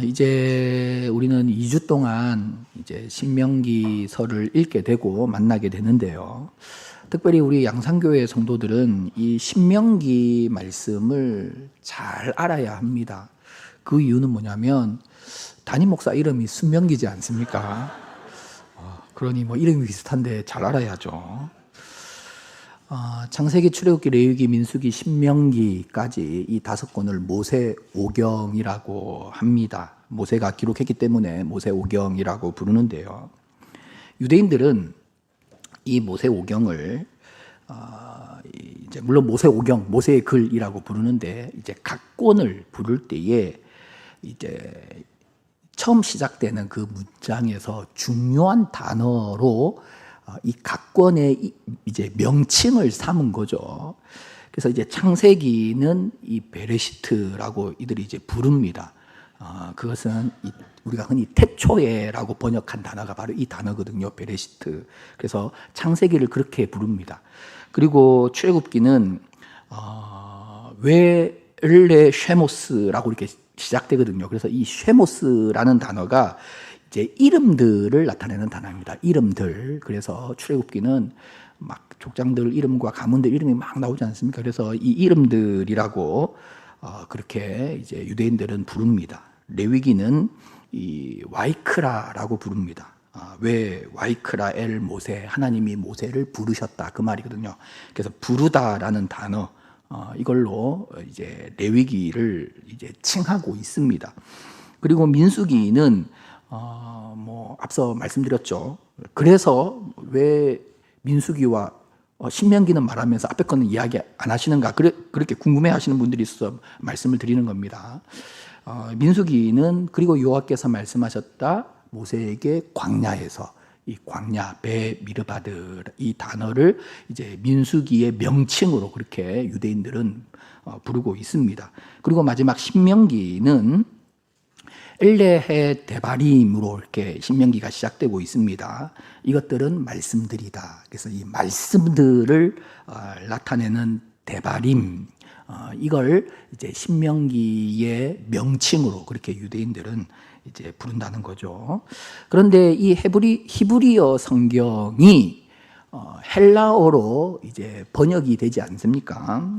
이제 우리는 2주 동안 이제 신명기서를 읽게 되고 만나게 되는데요. 특별히 우리 양산교회 성도들은 이 신명기 말씀을 잘 알아야 합니다. 그 이유는 뭐냐면 담임 목사 이름이 순명기지 않습니까? 그러니 뭐 이름이 비슷한데 잘 알아야죠. 창세기, 출애굽기, 레위기, 민수기, 신명기까지 이 5권을 모세 오경이라고 합니다. 모세가 기록했기 때문에 모세 오경이라고 부르는데요. 유대인들은 이 모세 오경을 이제 물론 모세 오경, 모세의 글이라고 부르는데 이제 각 권을 부를 때에 이제 처음 시작되는 그 문장에서 중요한 단어로 이 각 권의 이제 명칭을 삼은 거죠. 그래서 이제 창세기는 이 베레시트라고 이들이 이제 부릅니다. 그것은 우리가 흔히 태초에라고 번역한 단어가 바로 이 단어거든요. 베레시트. 그래서 창세기를 그렇게 부릅니다. 그리고 출애굽기는 웨르레 쉐모스라고 이렇게 시작되거든요. 그래서 이 쉐모스라는 단어가 이제 이름들을 나타내는 단어입니다. 이름들. 그래서 출애굽기는 막 족장들 이름과 가문들 이름이 막 나오지 않습니까? 그래서 이 이름들이라고 그렇게 이제 유대인들은 부릅니다. 레위기는 이 와이크라라고 부릅니다. 왜 와이크라 엘 모세, 하나님이 모세를 부르셨다 그 말이거든요. 그래서 부르다라는 단어 이걸로 이제 레위기를 이제 칭하고 있습니다. 그리고 민수기는 뭐 앞서 말씀드렸죠. 그래서 왜 민수기와 신명기는 말하면서 앞에 거는 이야기 안 하시는가 그렇게 궁금해하시는 분들이 있어서 말씀을 드리는 겁니다. 민수기는 그리고 여호와께서 말씀하셨다 모세에게 광야에서 이 광야 베 미르바드 이 단어를 이제 민수기의 명칭으로 그렇게 유대인들은 부르고 있습니다. 그리고 마지막 신명기는 엘레헤 데바림으로 이렇게 신명기가 시작되고 있습니다. 이것들은 말씀들이다. 그래서 이 말씀들을 나타내는 데바림, 이걸 이제 신명기의 명칭으로 그렇게 유대인들은 이제 부른다는 거죠. 그런데 이 히브리어 성경이 헬라어로 이제 번역이 되지 않습니까?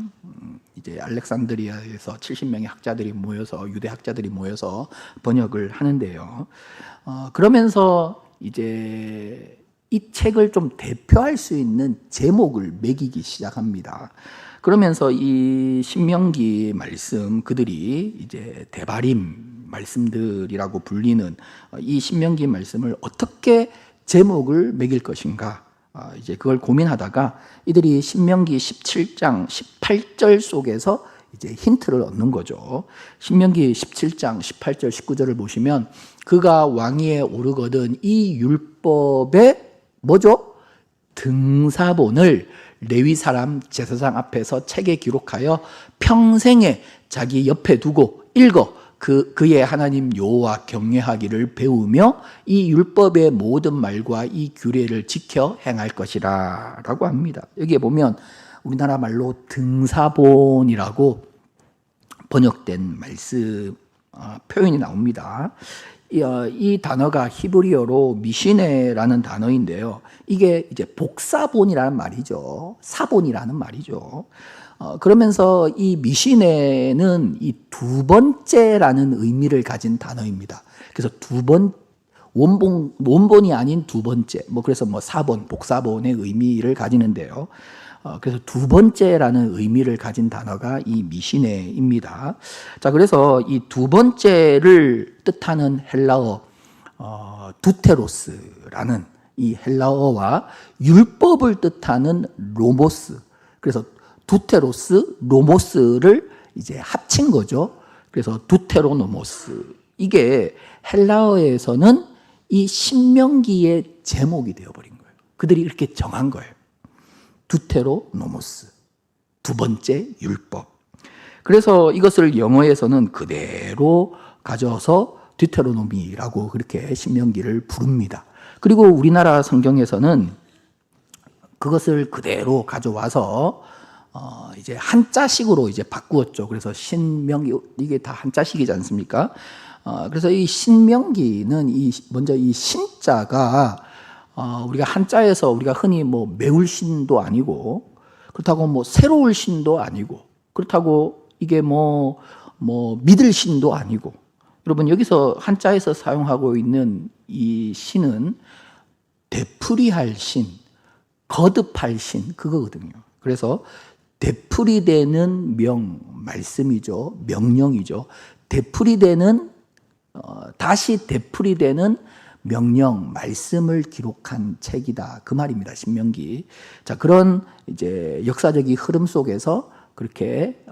이제 알렉산드리아에서 70명의 학자들이 모여서 유대 학자들이 모여서 번역을 하는데요. 그러면서 이제 이 책을 좀 대표할 수 있는 제목을 매기기 시작합니다. 그러면서 이 신명기 말씀 그들이 이제 데바림 말씀들이라고 불리는 이 신명기 말씀을 어떻게 제목을 매길 것인가 이제 그걸 고민하다가 이들이 신명기 17장 18절 속에서 이제 힌트를 얻는 거죠. 신명기 17장 18절 19절을 보시면 그가 왕위에 오르거든 이 율법의 뭐죠? 등사본을 레위 사람 제사장 앞에서 책에 기록하여 평생에 자기 옆에 두고 읽어 그의 하나님 여호와 경외하기를 배우며 이 율법의 모든 말과 이 규례를 지켜 행할 것이라 라고 합니다. 여기에 보면 우리나라 말로 등사본이라고 번역된 말씀 표현이 나옵니다. 이 단어가 히브리어로 미시네라는 단어인데요. 이게 이제 복사본이라는 말이죠. 사본이라는 말이죠. 그러면서 이 미시네는 이 두 번째라는 의미를 가진 단어입니다. 그래서 원본이 아닌 두 번째, 그래서 사본, 복사본의 의미를 가지는데요. 그래서 두 번째라는 의미를 가진 단어가 이 미시네입니다. 자, 그래서 이 두 번째를 뜻하는 헬라어, 두테로스라는 이 헬라어와 율법을 뜻하는 로모스, 그래서 두테로스, 로모스를 이제 합친 거죠. 그래서 두테로노모스. 이게 헬라어에서는 이 신명기의 제목이 되어버린 거예요. 그들이 이렇게 정한 거예요. 두테로노모스. 두 번째 율법. 그래서 이것을 영어에서는 그대로 가져서 디테로노미라고 그렇게 신명기를 부릅니다. 그리고 우리나라 성경에서는 그것을 그대로 가져와서 이제 한자식으로 이제 바꾸었죠. 그래서 신명기 이게 다 한자식이지 않습니까? 그래서 이 신명기는 먼저 이 신자가 우리가 한자에서 우리가 흔히 뭐 매울 신도 아니고 그렇다고 뭐 새로울 신도 아니고 그렇다고 이게 뭐 믿을 신도 아니고 여러분 여기서 한자에서 사용하고 있는 이 신은 되풀이할 신, 거듭할 신 그거거든요. 그래서 되풀이되는 말씀이죠. 명령이죠. 되풀이되는 다시 되풀이되는 명령, 말씀을 기록한 책이다. 그 말입니다. 신명기. 자, 그런 이제 역사적인 흐름 속에서 그렇게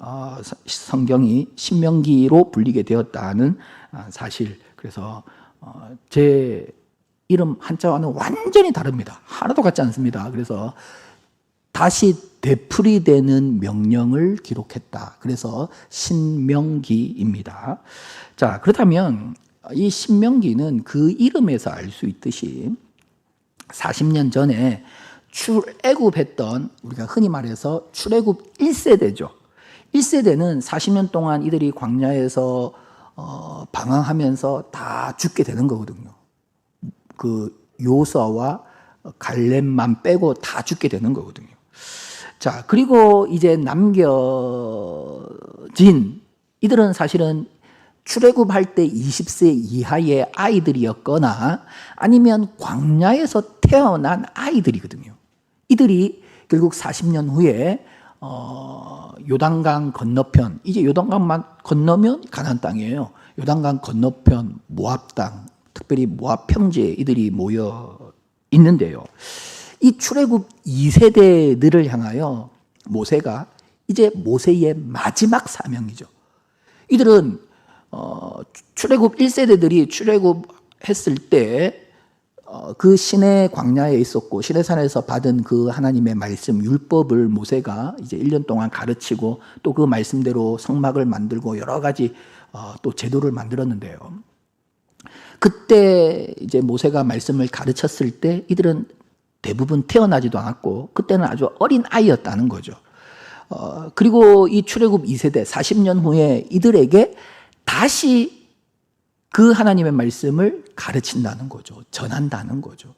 성경이 신명기로 불리게 되었다는 사실. 그래서 제 이름 한자와는 완전히 다릅니다. 하나도 같지 않습니다. 그래서 다시 되풀이되는 명령을 기록했다. 그래서 신명기입니다. 자, 그렇다면 이 신명기는 그 이름에서 알 수 있듯이 40년 전에 출애굽했던 우리가 흔히 말해서 출애굽 1세대죠. 1세대는 40년 동안 이들이 광야에서 방황하면서 다 죽게 되는 거거든요. 그 요서와 갈렙만 빼고 다 죽게 되는 거거든요. 자, 그리고 이제 남겨진 이들은 사실은 출애굽할 때 20세 이하의 아이들이었거나 아니면 광야에서 태어난 아이들이거든요. 이들이 결국 40년 후에 요단강 건너편, 이제 요단강만 건너면 가나안 땅이에요. 요단강 건너편 모압 땅, 특별히 모압 평지에 이들이 모여 있는데요. 이 출애굽 2세대들을 향하여 모세가 이제 모세의 마지막 사명이죠. 이들은 출애굽 1세대들이 출애굽했을 때 그 시내 광야에 있었고 시내산에서 받은 그 하나님의 말씀 율법을 모세가 이제 1년 동안 가르치고 또 그 말씀대로 성막을 만들고 여러 가지 또 제도를 만들었는데요. 그때 이제 모세가 말씀을 가르쳤을 때 이들은 대부분 태어나지도 않았고 그때는 아주 어린 아이였다는 거죠. 그리고 이 출애굽 2세대 40년 후에 이들에게 다시 그 하나님의 말씀을 가르친다는 거죠. 전한다는 거죠.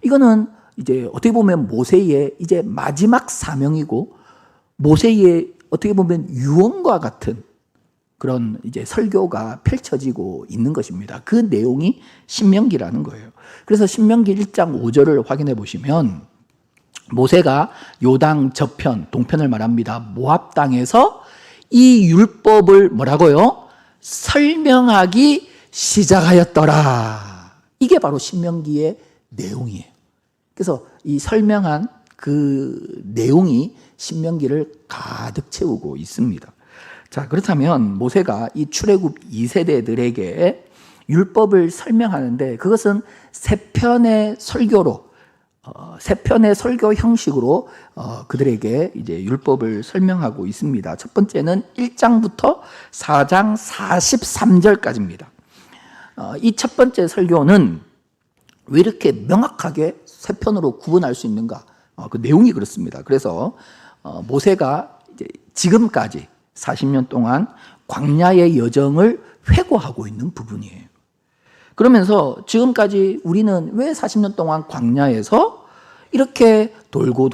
이거는 이제 어떻게 보면 모세의 이제 마지막 사명이고 모세의 어떻게 보면 유언과 같은 그런 이제 설교가 펼쳐지고 있는 것입니다. 그 내용이 신명기라는 거예요. 그래서 신명기 1장 5절을 확인해 보시면 모세가 요당 저편, 동편을 말합니다. 모압 땅에서 이 율법을 뭐라고요? 설명하기 시작하였더라. 이게 바로 신명기의 내용이에요. 그래서 이 설명한 그 내용이 신명기를 가득 채우고 있습니다. 자, 그렇다면 모세가 이 출애굽 2세대들에게 율법을 설명하는데 그것은 세 편의 설교로 세 편의 설교 형식으로 그들에게 이제 율법을 설명하고 있습니다. 첫 번째는 1장부터 4장 43절까지입니다. 이 첫 번째 설교는 왜 이렇게 명확하게 세 편으로 구분할 수 있는가? 그 내용이 그렇습니다. 그래서 모세가 이제 지금까지 40년 동안 광야의 여정을 회고하고 있는 부분이에요. 그러면서 지금까지 우리는 왜 40년 동안 광야에서 이렇게 돌고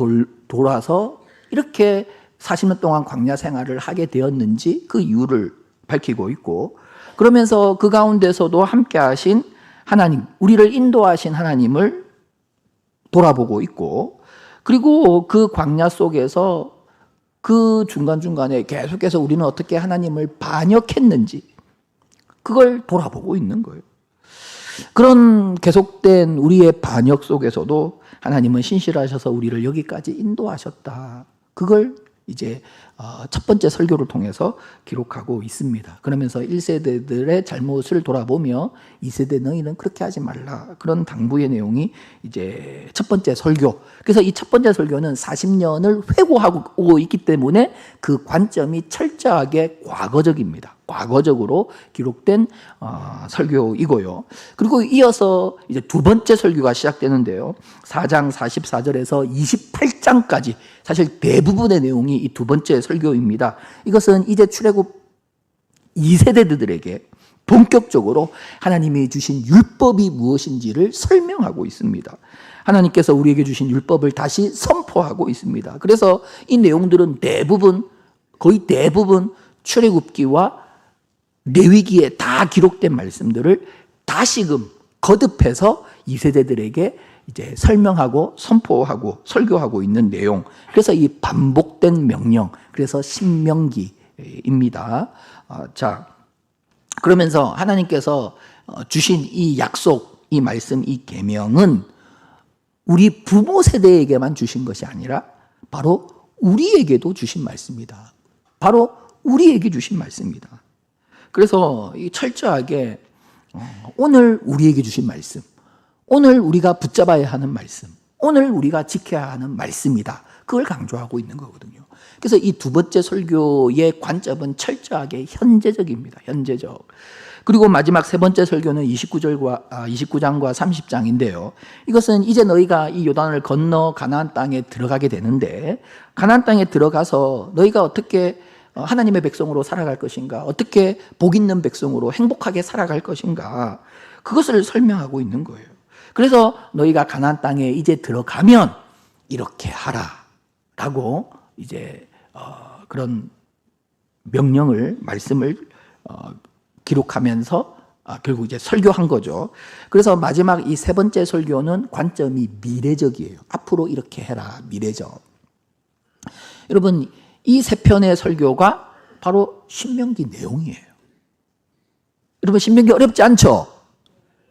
돌아서 이렇게 40년 동안 광야 생활을 하게 되었는지 그 이유를 밝히고 있고 그러면서 그 가운데서도 함께 하신 하나님, 우리를 인도하신 하나님을 돌아보고 있고 그리고 그 광야 속에서 그 중간중간에 계속해서 우리는 어떻게 하나님을 반역했는지 그걸 돌아보고 있는 거예요. 그런 계속된 우리의 반역 속에서도 하나님은 신실하셔서 우리를 여기까지 인도하셨다. 그걸 이제 첫 번째 설교를 통해서 기록하고 있습니다. 그러면서 1세대들의 잘못을 돌아보며 2세대 너희는 그렇게 하지 말라. 그런 당부의 내용이 이제 첫 번째 설교. 그래서 이 첫 번째 설교는 40년을 회고하고 있기 때문에 그 관점이 철저하게 과거적입니다. 과거적으로 기록된 설교이고요. 그리고 이어서 이제 두 번째 설교가 시작되는데요. 4장 44절에서 28장까지 사실 대부분의 내용이 이 두 번째 설교입니다. 이것은 이제 출애굽 2세대들에게 본격적으로 하나님이 주신 율법이 무엇인지를 설명하고 있습니다. 하나님께서 우리에게 주신 율법을 다시 선포하고 있습니다. 그래서 이 내용들은 거의 대부분 출애굽기와 레위기에 다 기록된 말씀들을 다시금 거듭해서 2세대들에게 이제 설명하고 선포하고 설교하고 있는 내용. 그래서 이 반복된 명령. 그래서 신명기입니다. 자, 그러면서 하나님께서 주신 이 약속, 이 말씀, 이 계명은 우리 부모 세대에게만 주신 것이 아니라 바로 우리에게도 주신 말씀이다. 바로 우리에게 주신 말씀입니다. 그래서 이 철저하게 오늘 우리에게 주신 말씀, 오늘 우리가 붙잡아야 하는 말씀, 오늘 우리가 지켜야 하는 말씀이다. 그걸 강조하고 있는 거거든요. 그래서 이 두 번째 설교의 관점은 철저하게 현재적입니다. 현재적. 그리고 마지막 세 번째 설교는 29장과 30장인데요. 이것은 이제 너희가 이 요단을 건너 가나안 땅에 들어가게 되는데, 가나안 땅에 들어가서 너희가 어떻게 하나님의 백성으로 살아갈 것인가, 어떻게 복 있는 백성으로 행복하게 살아갈 것인가, 그것을 설명하고 있는 거예요. 그래서 너희가 가나안 땅에 이제 들어가면 이렇게 하라라고 이제 그런 명령을, 말씀을 기록하면서 결국 이제 설교한 거죠. 그래서 마지막 이 세 번째 설교는 관점이 미래적이에요. 앞으로 이렇게 해라, 미래적. 여러분, 이 세 편의 설교가 바로 신명기 내용이에요. 여러분, 신명기 어렵지 않죠?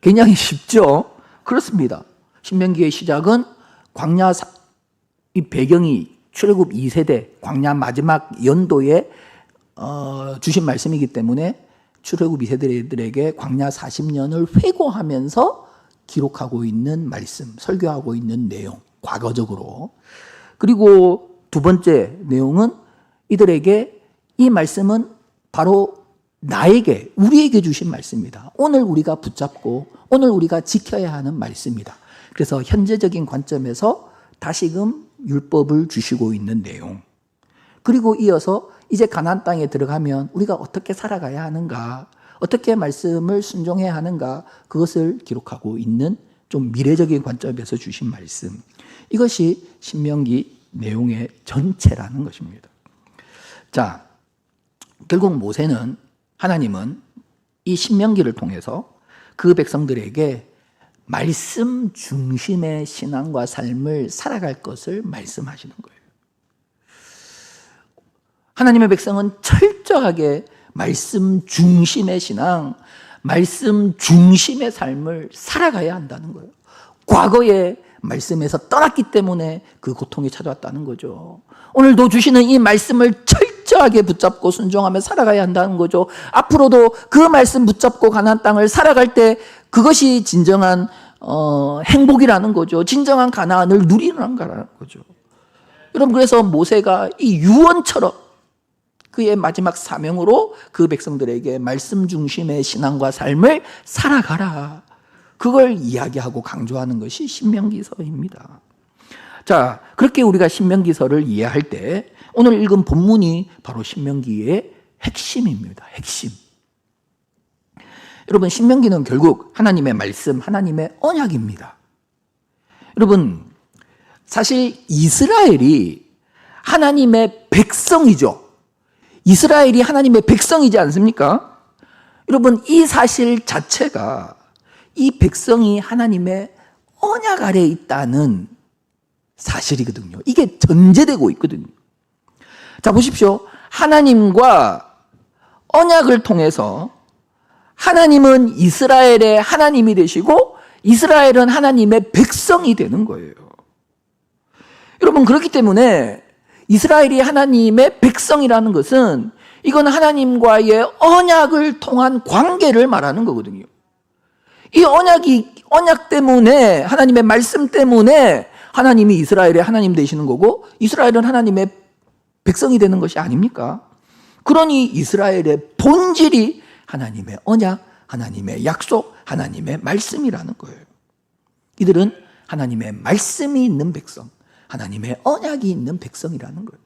굉장히 쉽죠? 그렇습니다. 신명기의 시작은 광야, 이 배경이 출애굽 2세대 광야 마지막 연도에 주신 말씀이기 때문에 출애굽 2세대들에게 광야 40년을 회고하면서 기록하고 있는 말씀, 설교하고 있는 내용, 과거적으로. 그리고 두 번째 내용은 이들에게 이 말씀은 바로 나에게, 우리에게 주신 말씀이다. 오늘 우리가 붙잡고 오늘 우리가 지켜야 하는 말씀이다. 그래서 현재적인 관점에서 다시금 율법을 주시고 있는 내용. 그리고 이어서 이제 가나안 땅에 들어가면 우리가 어떻게 살아가야 하는가, 어떻게 말씀을 순종해야 하는가, 그것을 기록하고 있는 좀 미래적인 관점에서 주신 말씀. 이것이 신명기 내용의 전체라는 것입니다. 자, 결국 모세는, 하나님은 이 신명기를 통해서 그 백성들에게 말씀 중심의 신앙과 삶을 살아갈 것을 말씀하시는 거예요. 하나님의 백성은 철저하게 말씀 중심의 신앙, 말씀 중심의 삶을 살아가야 한다는 거예요. 과거에 말씀에서 떠났기 때문에 그 고통이 찾아왔다는 거죠. 오늘도 주시는 이 말씀을 철저하게 붙잡고 순종하며 살아가야 한다는 거죠. 앞으로도 그 말씀 붙잡고 가나안 땅을 살아갈 때 그것이 진정한 행복이라는 거죠. 진정한 가나안을 누리는 거죠. 여러분, 그래서 모세가 이 유언처럼 그의 마지막 사명으로 그 백성들에게 말씀 중심의 신앙과 삶을 살아가라, 그걸 이야기하고 강조하는 것이 신명기서입니다. 자, 그렇게 우리가 신명기서를 이해할 때 오늘 읽은 본문이 바로 신명기의 핵심입니다. 핵심. 여러분, 신명기는 결국 하나님의 말씀, 하나님의 언약입니다. 여러분, 사실 이스라엘이 하나님의 백성이죠. 이스라엘이 하나님의 백성이지 않습니까? 여러분, 이 사실 자체가 이 백성이 하나님의 언약 아래에 있다는 사실이거든요. 이게 전제되고 있거든요. 자, 보십시오. 하나님과 언약을 통해서 하나님은 이스라엘의 하나님이 되시고 이스라엘은 하나님의 백성이 되는 거예요. 여러분, 그렇기 때문에 이스라엘이 하나님의 백성이라는 것은 이건 하나님과의 언약을 통한 관계를 말하는 거거든요. 이 언약 때문에, 하나님의 말씀 때문에 하나님이 이스라엘의 하나님 되시는 거고 이스라엘은 하나님의 백성이 되는 것이 아닙니까? 그러니 이스라엘의 본질이 하나님의 언약, 하나님의 약속, 하나님의 말씀이라는 거예요. 이들은 하나님의 말씀이 있는 백성, 하나님의 언약이 있는 백성이라는 거예요.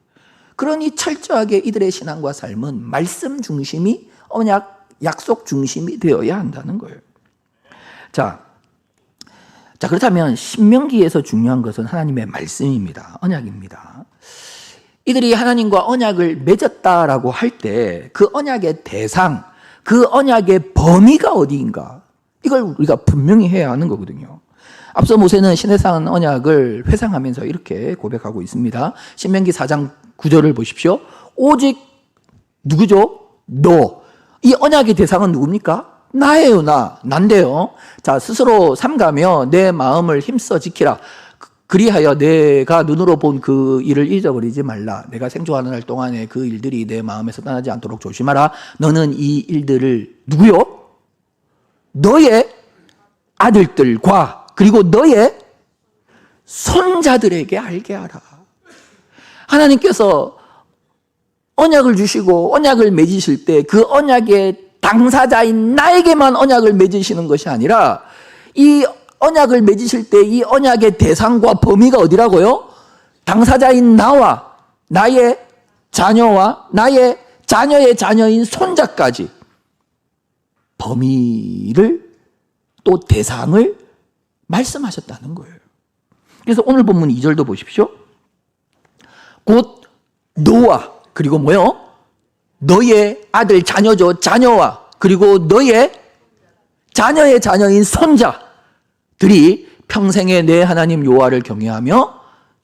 그러니 철저하게 이들의 신앙과 삶은 말씀 중심이 언약 약속 중심이 되어야 한다는 거예요. 자, 그렇다면 신명기에서 중요한 것은 하나님의 말씀입니다. 언약입니다. 이들이 하나님과 언약을 맺었다라고 할 때 그 언약의 대상, 그 언약의 범위가 어디인가? 이걸 우리가 분명히 해야 하는 거거든요. 앞서 모세는 시내산 언약을 회상하면서 이렇게 고백하고 있습니다. 신명기 4장 9절을 보십시오. 오직 누구죠? 너. 이 언약의 대상은 누굽니까? 나예요, 난데요. 자, 스스로 삼가며 내 마음을 힘써 지키라. 그리하여 내가 눈으로 본 그 일을 잊어버리지 말라. 내가 생존하는 날 동안에 그 일들이 내 마음에서 떠나지 않도록 조심하라. 너는 이 일들을 누구요? 너의 아들들과 그리고 너의 손자들에게 알게 하라. 하나님께서 언약을 주시고 언약을 맺으실 때 그 언약의 당사자인 나에게만 언약을 맺으시는 것이 아니라 이 언약을 맺으실 때 이 언약의 대상과 범위가 어디라고요? 당사자인 나와 나의 자녀와 나의 자녀의 자녀인 손자까지 범위를 또 대상을 말씀하셨다는 거예요. 그래서 오늘 본문 2절도 보십시오. 곧 너와 그리고 뭐요? 너의 아들 자녀죠. 자녀와 그리고 너의 자녀의 자녀인 손자들이 평생에 내 하나님 여호와를 경외하며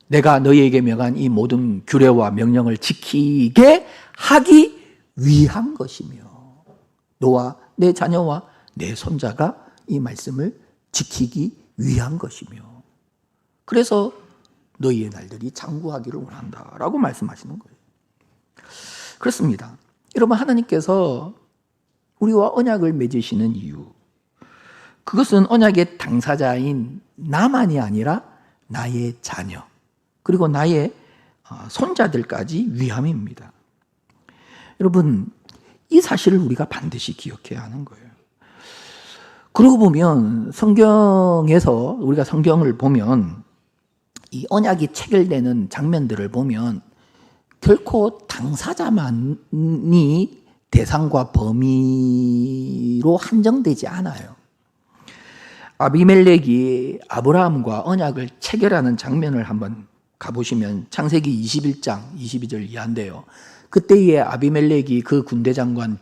내가 너희에게 명한 이 모든 규례와 명령을 지키게 하기 위한 것이며 너와 내 자녀와 내 손자가 이 말씀을 지키기 위한 것이며 그래서 너희의 날들이 장구하기를 원한다라고 말씀하시는 거예요. 그렇습니다. 여러분, 하나님께서 우리와 언약을 맺으시는 이유, 그것은 언약의 당사자인 나만이 아니라 나의 자녀 그리고 나의 손자들까지 위함입니다. 여러분, 이 사실을 우리가 반드시 기억해야 하는 거예요. 그러고 보면 성경에서 우리가 성경을 보면 이 언약이 체결되는 장면들을 보면 결코 당사자만이 대상과 범위로 한정되지 않아요. 아비멜렉이 아브라함과 언약을 체결하는 장면을 한번 가보시면 창세기 21장 22절 이하인데요. 그때의 아비멜렉이 그 군대 장관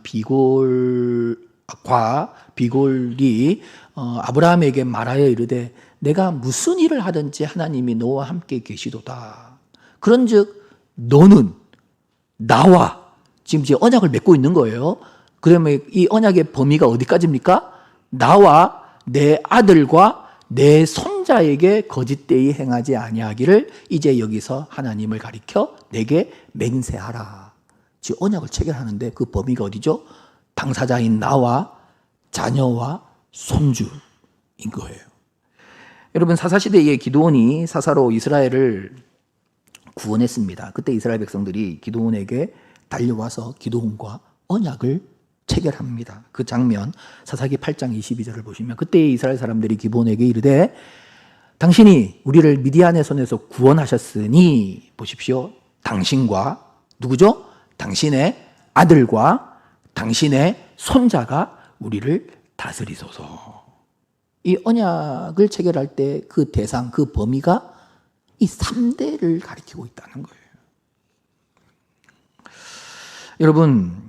비골이 아브라함에게 말하여 이르되 내가 무슨 일을 하든지 하나님이 너와 함께 계시도다. 그런즉 너는 나와 지금 언약을 맺고 있는 거예요. 그러면 이 언약의 범위가 어디까지입니까? 나와 내 아들과 내 손자에게 거짓되이 행하지 아니하기를 이제 여기서 하나님을 가리켜 내게 맹세하라. 지금 언약을 체결하는데 그 범위가 어디죠? 당사자인 나와 자녀와 손주인 거예요. 여러분, 사사시대의 기드온이 사사로 이스라엘을 구원했습니다. 그때 이스라엘 백성들이 기드온에게 달려와서 기드온과 언약을 체결합니다. 그 장면 사사기 8장 22절을 보시면 그때 이스라엘 사람들이 기드온에게 이르되 당신이 우리를 미디안의 손에서 구원하셨으니 보십시오. 당신과 누구죠? 당신의 아들과 당신의 손자가 우리를 다스리소서. 이 언약을 체결할 때 그 대상, 그 범위가 이 3대를 가리키고 있다는 거예요. 여러분,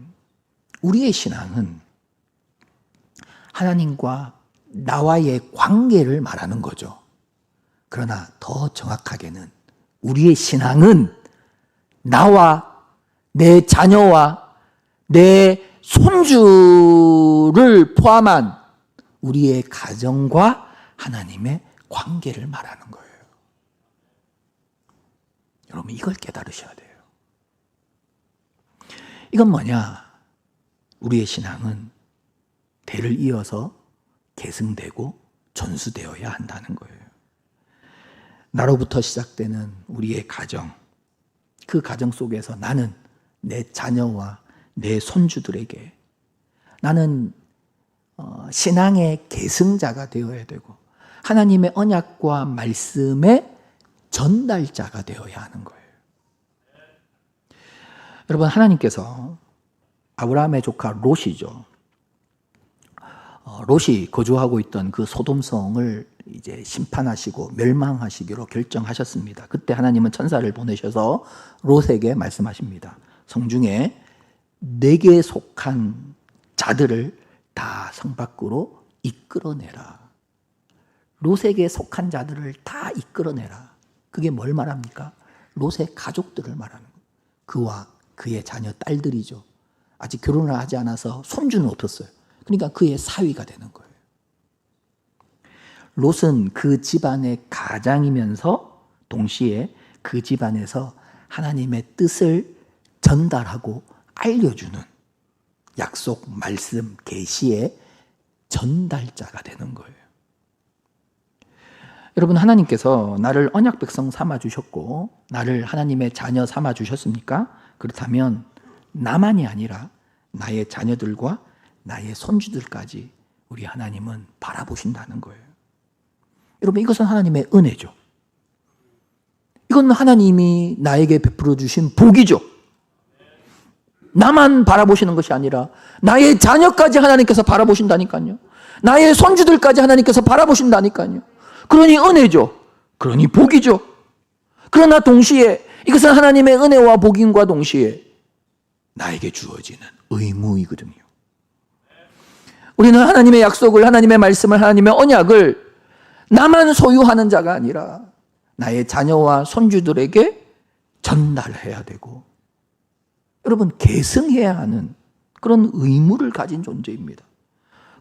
우리의 신앙은 하나님과 나와의 관계를 말하는 거죠. 그러나 더 정확하게는 우리의 신앙은 나와 내 자녀와 내 손주를 포함한 우리의 가정과 하나님의 관계를 말하는 거예요. 여러분, 이걸 깨달으셔야 돼요. 이건 뭐냐? 우리의 신앙은 대를 이어서 계승되고 전수되어야 한다는 거예요. 나로부터 시작되는 우리의 가정, 그 가정 속에서 나는 내 자녀와 내 손주들에게 나는 신앙의 계승자가 되어야 되고 하나님의 언약과 말씀의 전달자가 되어야 하는 거예요. 여러분, 하나님께서 아브라함의 조카 롯이죠. 롯이 거주하고 있던 그 소돔성을 이제 심판하시고 멸망하시기로 결정하셨습니다. 그때 하나님은 천사를 보내셔서 롯에게 말씀하십니다. 성중에 내게 속한 자들을 다 성 밖으로 이끌어내라. 롯에게 속한 자들을 다 이끌어내라. 그게 뭘 말합니까? 롯의 가족들을 말하는 거예요. 그와 그의 자녀 딸들이죠. 아직 결혼을 하지 않아서 손주는 없었어요. 그러니까 그의 사위가 되는 거예요. 롯은 그 집안의 가장이면서 동시에 그 집안에서 하나님의 뜻을 전달하고 알려주는 약속, 말씀, 계시의 전달자가 되는 거예요. 여러분, 하나님께서 나를 언약 백성 삼아 주셨고 나를 하나님의 자녀 삼아 주셨습니까? 그렇다면 나만이 아니라 나의 자녀들과 나의 손주들까지 우리 하나님은 바라보신다는 거예요. 여러분, 이것은 하나님의 은혜죠. 이건 하나님이 나에게 베풀어 주신 복이죠. 나만 바라보시는 것이 아니라 나의 자녀까지 하나님께서 바라보신다니까요. 나의 손주들까지 하나님께서 바라보신다니까요. 그러니 은혜죠. 그러니 복이죠. 그러나 동시에 이것은 하나님의 은혜와 복임과 동시에 나에게 주어지는 의무이거든요. 우리는 하나님의 약속을, 하나님의 말씀을, 하나님의 언약을 나만 소유하는 자가 아니라 나의 자녀와 손주들에게 전달해야 되고, 여러분, 계승해야 하는 그런 의무를 가진 존재입니다.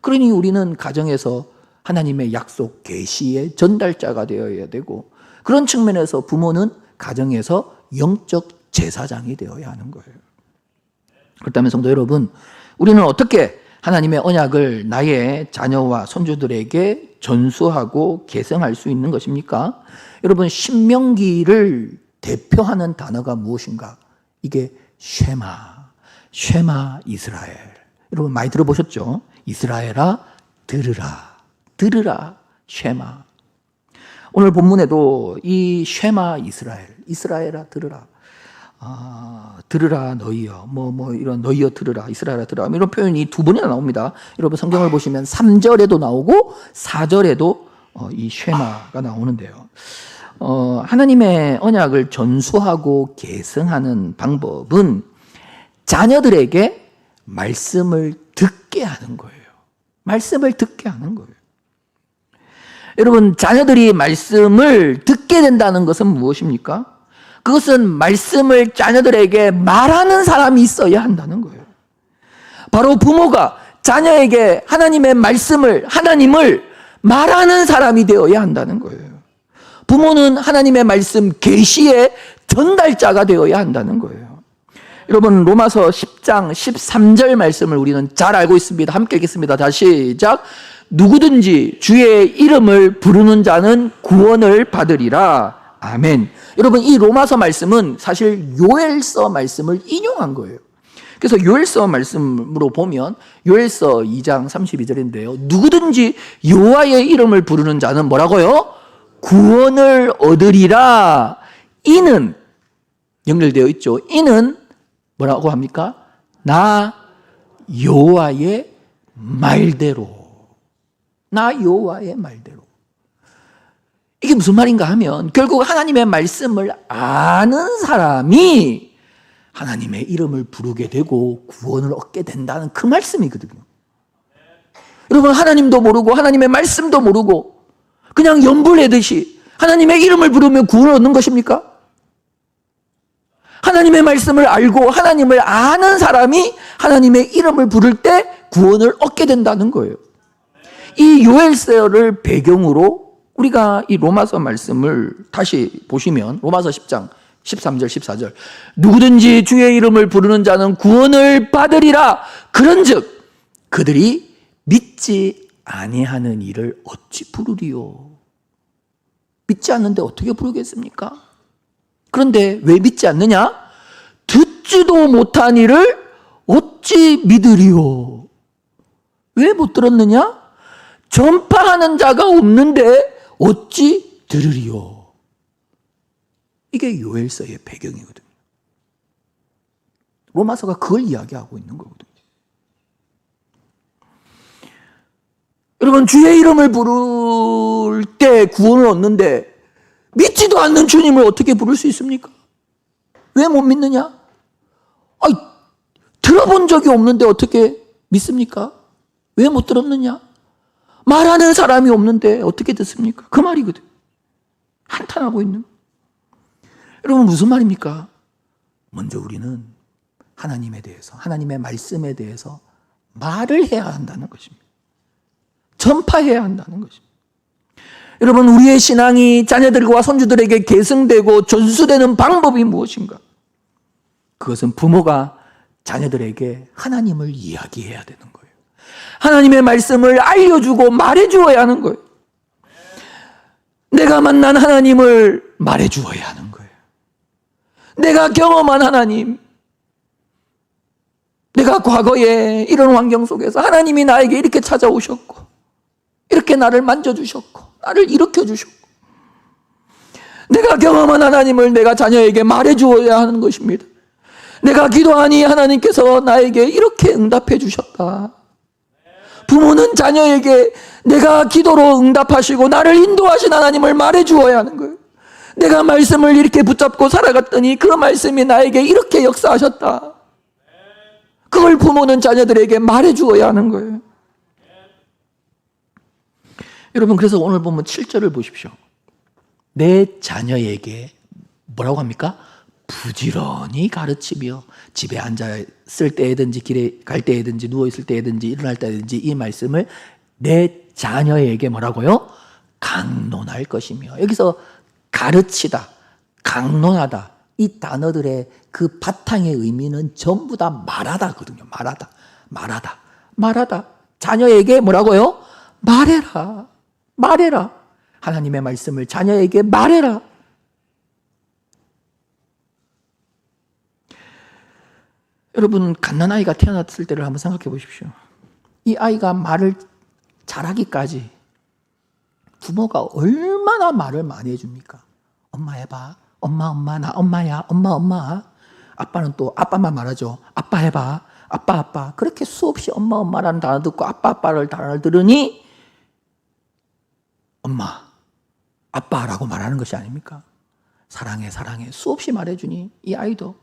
그러니 우리는 가정에서 하나님의 약속, 계시의 전달자가 되어야 되고, 그런 측면에서 부모는 가정에서 영적 제사장이 되어야 하는 거예요. 그렇다면 성도 여러분, 우리는 어떻게 하나님의 언약을 나의 자녀와 손주들에게 전수하고 계승할 수 있는 것입니까? 여러분, 신명기를 대표하는 단어가 무엇인가? 이게 쉐마 이스라엘. 여러분 많이 들어보셨죠? 이스라엘아 들으라, 들으라, 쉐마. 오늘 본문에도 이 쉐마 이스라엘아 들으라, 들으라 너희여, 이런 너희여 들으라, 이스라엘아 들으라, 이런 표현이 두 번이나 나옵니다. 여러분 성경을 보시면 3절에도 나오고 4절에도 이 쉐마가 나오는데요. 하나님의 언약을 전수하고 계승하는 방법은 자녀들에게 말씀을 듣게 하는 거예요. 말씀을 듣게 하는 거예요. 여러분, 자녀들이 말씀을 듣게 된다는 것은 무엇입니까? 그것은 말씀을 자녀들에게 말하는 사람이 있어야 한다는 거예요. 바로 부모가 자녀에게 하나님의 말씀을, 하나님을 말하는 사람이 되어야 한다는 거예요. 부모는 하나님의 말씀 계시의 전달자가 되어야 한다는 거예요. 여러분, 로마서 10장 13절 말씀을 우리는 잘 알고 있습니다. 함께 읽겠습니다. 다시 시작. 누구든지 주의 이름을 부르는 자는 구원을 받으리라. 아멘. 여러분, 이 로마서 말씀은 사실 요엘서 말씀을 인용한 거예요. 그래서 요엘서 말씀으로 보면 요엘서 2장 32절인데요. 누구든지 여호와의 이름을 부르는 자는 뭐라고요? 구원을 얻으리라. 이는 연결되어 있죠. 이는 뭐라고 합니까? 나 여호와의 말대로. 나 여호와의 말대로. 이게 무슨 말인가 하면 결국 하나님의 말씀을 아는 사람이 하나님의 이름을 부르게 되고 구원을 얻게 된다는 그 말씀이거든요. 여러분, 하나님도 모르고 하나님의 말씀도 모르고 그냥 연불내듯이 하나님의 이름을 부르면 구원을 얻는 것입니까? 하나님의 말씀을 알고 하나님을 아는 사람이 하나님의 이름을 부를 때 구원을 얻게 된다는 거예요. 이 요엘서를 배경으로 우리가 이 로마서 말씀을 다시 보시면 로마서 10장 13절 14절 누구든지 주의 이름을 부르는 자는 구원을 받으리라. 그런즉 그들이 믿지 아니하는 이를 어찌 부르리요. 믿지 않는데 어떻게 부르겠습니까? 그런데 왜 믿지 않느냐? 듣지도 못한 이를 어찌 믿으리요. 왜 못 들었느냐? 전파하는 자가 없는데 어찌 들으리요. 이게 요엘서의 배경이거든요. 로마서가 그걸 이야기하고 있는 거거든요. 여러분, 주의 이름을 부를 때 구원을 얻는데 믿지도 않는 주님을 어떻게 부를 수 있습니까? 왜 못 믿느냐? 아이, 들어본 적이 없는데 어떻게 믿습니까? 왜 못 들었느냐? 말하는 사람이 없는데 어떻게 듣습니까? 그 말이거든. 한탄하고 있는. 여러분, 무슨 말입니까? 먼저 우리는 하나님에 대해서, 하나님의 말씀에 대해서 말을 해야 한다는 것입니다. 전파해야 한다는 것입니다. 여러분, 우리의 신앙이 자녀들과 손주들에게 계승되고 전수되는 방법이 무엇인가? 그것은 부모가 자녀들에게 하나님을 이야기해야 되는 거예요. 하나님의 말씀을 알려주고 말해주어야 하는 거예요. 내가 만난 하나님을 말해주어야 하는 거예요. 내가 경험한 하나님, 내가 과거에 이런 환경 속에서 하나님이 나에게 이렇게 찾아오셨고, 이렇게 나를 만져주셨고, 나를 일으켜주셨고, 내가 경험한 하나님을 내가 자녀에게 말해주어야 하는 것입니다. 내가 기도하니 하나님께서 나에게 이렇게 응답해 주셨다. 부모는 자녀에게 내가 기도로 응답하시고 나를 인도하신 하나님을 말해주어야 하는 거예요. 내가 말씀을 이렇게 붙잡고 살아갔더니 그 말씀이 나에게 이렇게 역사하셨다. 그걸 부모는 자녀들에게 말해주어야 하는 거예요. 여러분, 그래서 오늘 보면 7절을 보십시오. 내 자녀에게 뭐라고 합니까? 부지런히 가르치며 집에 앉아 있을 때든지 길에 갈 때든지 누워 있을 때든지 일어날 때든지 이 말씀을 내 자녀에게 뭐라고요? 강론할 것이며. 여기서 가르치다, 강론하다, 이 단어들의 그 바탕의 의미는 전부 다 말하다거든요. 말하다. 자녀에게 뭐라고요? 말해라. 하나님의 말씀을 자녀에게 말해라. 여러분, 갓난아이가 태어났을 때를 한번 생각해 보십시오. 이 아이가 말을 잘하기까지 부모가 얼마나 말을 많이 해줍니까? 엄마 해봐. 엄마, 나 엄마야. 엄마. 아빠는 또 아빠만 말하죠. 아빠 해봐. 아빠. 그렇게 수없이 엄마라는 단어 듣고 아빠를 단어를 들으니 엄마, 아빠라고 말하는 것이 아닙니까? 사랑해. 수없이 말해주니 이 아이도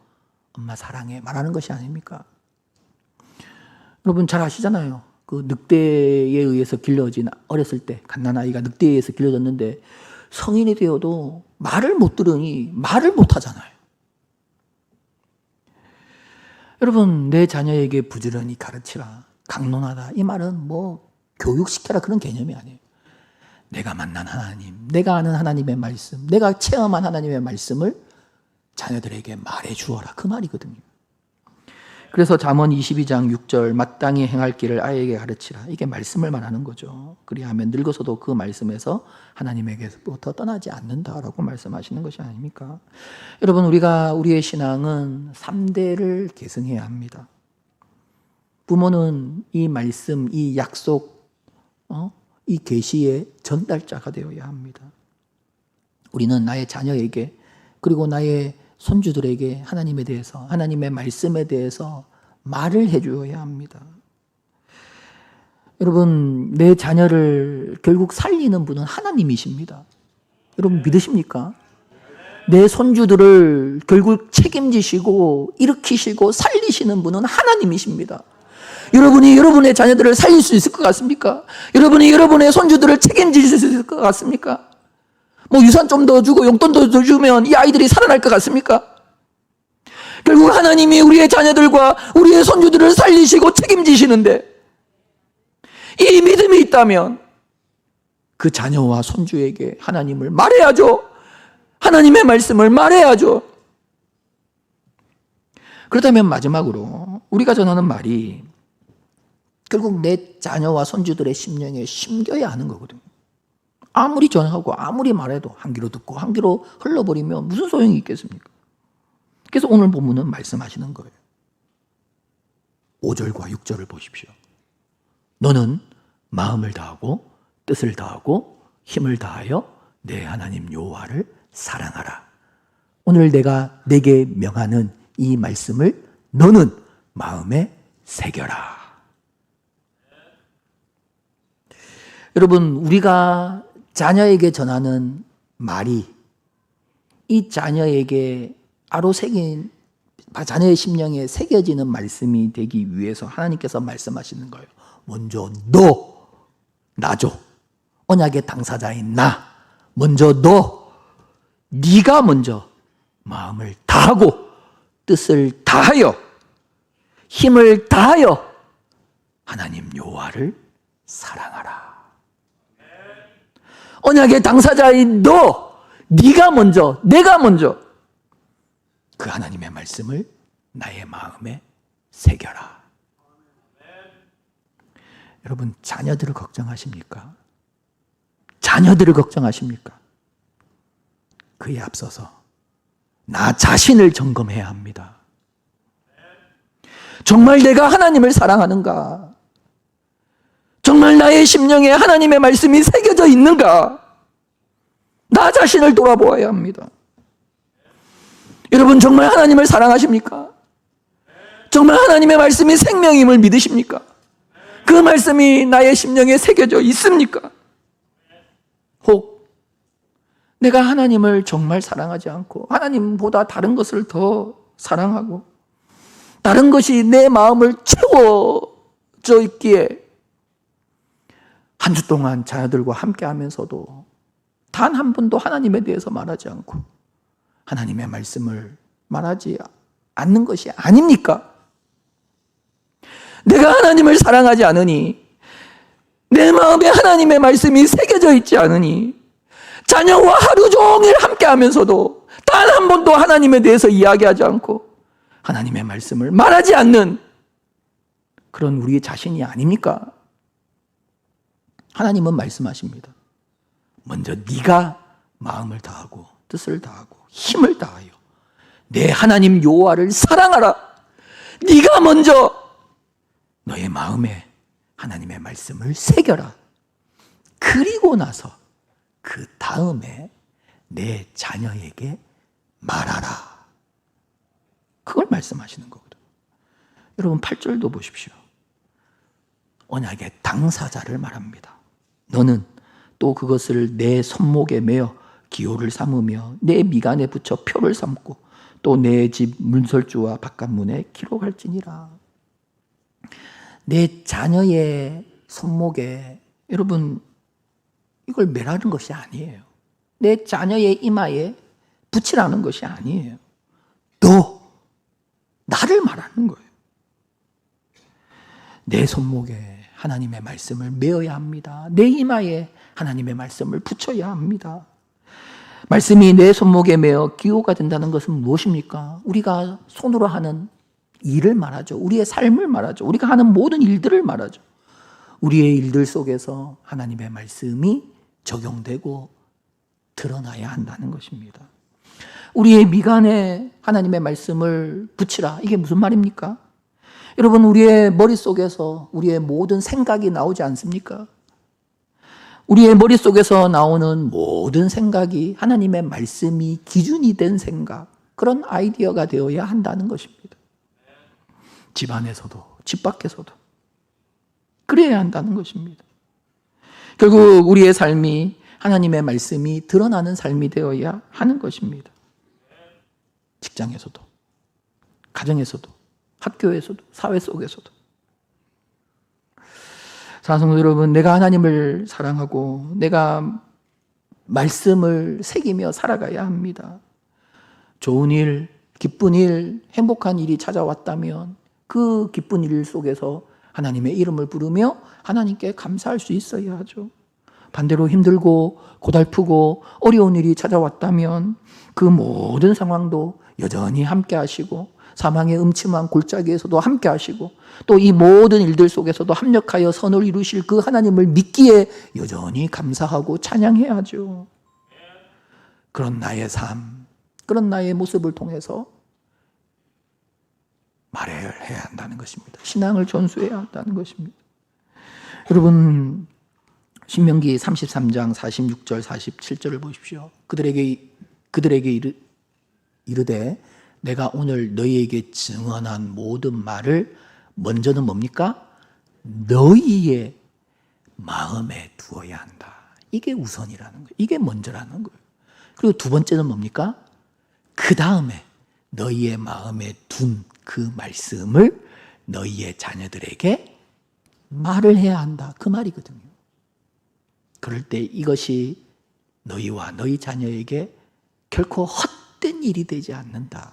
엄마 사랑해 말하는 것이 아닙니까? 여러분 잘 아시잖아요. 그 늑대에 의해서 길러진 어렸을 때 갓난아이가 늑대에 의해서 길러졌는데 성인이 되어도 말을 못 들으니 말을 못 하잖아요. 여러분, 내 자녀에게 부지런히 가르치라, 강론하다, 이 말은 뭐 교육시켜라 그런 개념이 아니에요. 내가 만난 하나님, 내가 아는 하나님의 말씀, 내가 체험한 하나님의 말씀을 자녀들에게 말해 주어라, 그 말이거든요. 그래서 잠언 22장 6절 마땅히 행할 길을 아이에게 가르치라, 이게 말씀을 말하는 거죠. 그리하면 늙어서도 그 말씀에서 하나님에게부터 떠나지 않는다라고 말씀하시는 것이 아닙니까? 여러분, 우리의 신앙은 3대를 계승해야 합니다. 부모는 이 말씀, 이 약속, 이 계시의 전달자가 되어야 합니다. 우리는 나의 자녀에게 그리고 나의 손주들에게 하나님에 대해서, 하나님의 말씀에 대해서 말을 해주어야 합니다. 여러분, 내 자녀를 결국 살리는 분은 하나님이십니다. 여러분 믿으십니까? 내 손주들을 결국 책임지시고 일으키시고 살리시는 분은 하나님이십니다. 여러분이 여러분의 자녀들을 살릴 수 있을 것 같습니까? 여러분이 여러분의 손주들을 책임질 수 있을 것 같습니까? 뭐 유산 좀 더 주고 용돈 더 주면 이 아이들이 살아날 것 같습니까? 결국 하나님이 우리의 자녀들과 우리의 손주들을 살리시고 책임지시는데 이 믿음이 있다면 그 자녀와 손주에게 하나님을 말해야죠. 하나님의 말씀을 말해야죠. 그렇다면 마지막으로 우리가 전하는 말이 결국 내 자녀와 손주들의 심령에 심겨야 하는 거거든요. 아무리 전하고 아무리 말해도 한 귀로 듣고 한 귀로 흘러버리면 무슨 소용이 있겠습니까? 그래서 오늘 본문은 말씀하시는 거예요. 5절과 6절을 보십시오. 너는 마음을 다하고 뜻을 다하고 힘을 다하여 내 하나님 여호와를 사랑하라. 오늘 내가 내게 명하는 이 말씀을 너는 마음에 새겨라. 여러분, 우리가 자녀에게 전하는 말이 이 자녀에게 자녀의 심령에 새겨지는 말씀이 되기 위해서 하나님께서 말씀하시는 거예요. 먼저 너, 나죠. 언약의 당사자인 나. 먼저 네가 먼저 마음을 다하고 뜻을 다하여 힘을 다하여 하나님 여호와를 사랑하라. 언약의 당사자인 네가 먼저, 내가 먼저 그 하나님의 말씀을 나의 마음에 새겨라. 여러분, 자녀들을 걱정하십니까? 자녀들을 걱정하십니까? 그에 앞서서 나 자신을 점검해야 합니다. 정말 내가 하나님을 사랑하는가? 정말 나의 심령에 하나님의 말씀이 새겨져 있는가? 나 자신을 돌아보아야 합니다. 여러분, 정말 하나님을 사랑하십니까? 정말 하나님의 말씀이 생명임을 믿으십니까? 그 말씀이 나의 심령에 새겨져 있습니까? 혹 내가 하나님을 정말 사랑하지 않고 하나님보다 다른 것을 더 사랑하고 다른 것이 내 마음을 채워져 있기에 한 주 동안 자녀들과 함께 하면서도 단 한 번도 하나님에 대해서 말하지 않고 하나님의 말씀을 말하지 않는 것이 아닙니까? 내가 하나님을 사랑하지 않으니, 내 마음에 하나님의 말씀이 새겨져 있지 않으니, 자녀와 하루 종일 함께 하면서도 단 한 번도 하나님에 대해서 이야기하지 않고 하나님의 말씀을 말하지 않는 그런 우리 자신이 아닙니까? 하나님은 말씀하십니다. 먼저 네가 마음을 다하고 뜻을 다하고 힘을 다하여 내 하나님 여호와를 사랑하라. 네가 먼저 너의 마음에 하나님의 말씀을 새겨라. 그리고 나서 그 다음에 내 자녀에게 말하라. 그걸 말씀하시는 거거든요. 여러분 8절도 보십시오. 언약의 당사자를 말합니다. 너는 또 그것을 내 손목에 매어 기호를 삼으며 내 미간에 붙여 표를 삼고 또 내 집 문설주와 바깥문에 기록할지니라. 내 자녀의 손목에, 여러분 이걸 매라는 것이 아니에요. 내 자녀의 이마에 붙이라는 것이 아니에요. 너, 나를 말하는 거예요. 내 손목에 하나님의 말씀을 메어야 합니다. 내 이마에 하나님의 말씀을 붙여야 합니다. 말씀이 내 손목에 매어 기호가 된다는 것은 무엇입니까? 우리가 손으로 하는 일을 말하죠. 우리의 삶을 말하죠. 우리가 하는 모든 일들을 말하죠. 우리의 일들 속에서 하나님의 말씀이 적용되고 드러나야 한다는 것입니다. 우리의 미간에 하나님의 말씀을 붙이라. 이게 무슨 말입니까? 여러분, 우리의 머릿속에서 우리의 모든 생각이 나오지 않습니까? 우리의 머릿속에서 나오는 모든 생각이 하나님의 말씀이 기준이 된 생각, 그런 아이디어가 되어야 한다는 것입니다. 집 안에서도 집 밖에서도 그래야 한다는 것입니다. 결국 우리의 삶이 하나님의 말씀이 드러나는 삶이 되어야 하는 것입니다. 직장에서도, 가정에서도, 학교에서도, 사회 속에서도. 사랑하는 여러분, 내가 하나님을 사랑하고 내가 말씀을 새기며 살아가야 합니다. 좋은 일, 기쁜 일, 행복한 일이 찾아왔다면 그 기쁜 일 속에서 하나님의 이름을 부르며 하나님께 감사할 수 있어야 하죠. 반대로 힘들고 고달프고 어려운 일이 찾아왔다면 그 모든 상황도 여전히 함께 하시고 사망의 음침한 골짜기에서도 함께 하시고 또 이 모든 일들 속에서도 합력하여 선을 이루실 그 하나님을 믿기에 여전히 감사하고 찬양해야 하죠. 그런 나의 삶, 그런 나의 모습을 통해서 말해야 한다는 것입니다. 신앙을 전수해야 한다는 것입니다. 여러분, 신명기 33장 46절 47절을 보십시오. 그들에게 이르되 내가 오늘 너희에게 증언한 모든 말을 먼저는 뭡니까? 너희의 마음에 두어야 한다. 이게 우선이라는 거예요. 이게 먼저라는 거예요. 그리고 두 번째는 뭡니까? 그 다음에 너희의 마음에 둔 그 말씀을 너희의 자녀들에게 말을 해야 한다. 그 말이거든요. 그럴 때 이것이 너희와 너희 자녀에게 결코 헛된 일이 되지 않는다.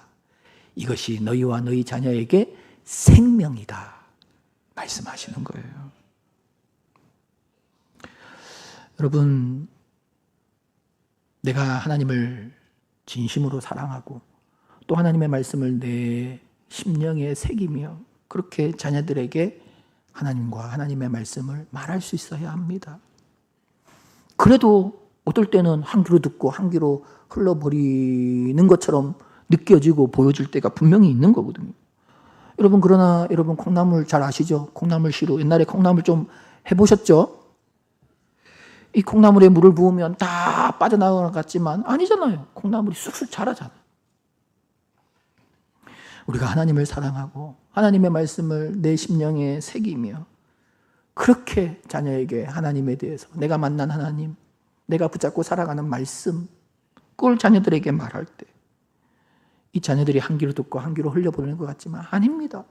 이것이 너희와 너희 자녀에게 생명이다. 말씀하시는 거예요. 여러분, 내가 하나님을 진심으로 사랑하고 또 하나님의 말씀을 내 심령에 새기며 그렇게 자녀들에게 하나님과 하나님의 말씀을 말할 수 있어야 합니다. 그래도 어떨 때는 한 귀로 듣고 한 귀로 흘러버리는 것처럼 느껴지고 보여질 때가 분명히 있는 거거든요. 여러분, 그러나 여러분 콩나물 잘 아시죠? 콩나물 시루. 옛날에 콩나물 좀 해보셨죠? 이 콩나물에 물을 부으면 다 빠져나가는 것 같지만 아니잖아요. 콩나물이 쑥쑥 자라잖아요. 우리가 하나님을 사랑하고 하나님의 말씀을 내 심령에 새기며 그렇게 자녀에게 하나님에 대해서 내가 만난 하나님, 내가 붙잡고 살아가는 말씀, 그걸 자녀들에게 말할 때 이 자녀들이 한 귀로 듣고 한 귀로 흘려보내는 것 같지만 아닙니다.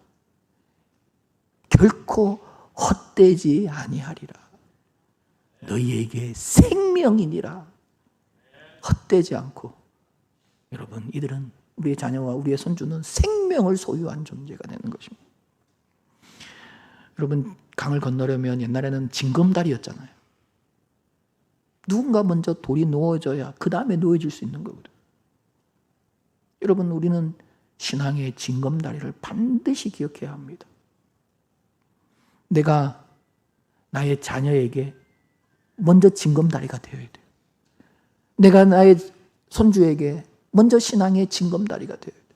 결코 헛되지 아니하리라. 너희에게 생명이니라. 헛되지 않고. 여러분, 이들은 우리의 자녀와 우리의 손주는 생명을 소유한 존재가 되는 것입니다. 여러분, 강을 건너려면 옛날에는 징검다리였잖아요. 누군가 먼저 돌이 놓아져야 그 다음에 놓여질 수 있는 거거든요. 여러분, 우리는 신앙의 징검다리를 반드시 기억해야 합니다. 내가 나의 자녀에게 먼저 징검다리가 되어야 돼요. 내가 나의 손주에게 먼저 신앙의 징검다리가 되어야 돼요.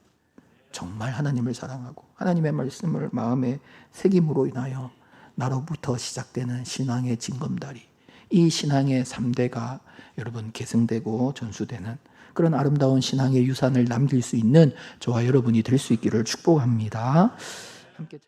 정말 하나님을 사랑하고 하나님의 말씀을 마음에 새김으로 인하여 나로부터 시작되는 신앙의 징검다리, 이 신앙의 3대가 여러분 계승되고 전수되는 그런 아름다운 신앙의 유산을 남길 수 있는 저와 여러분이 될 수 있기를 축복합니다. 함께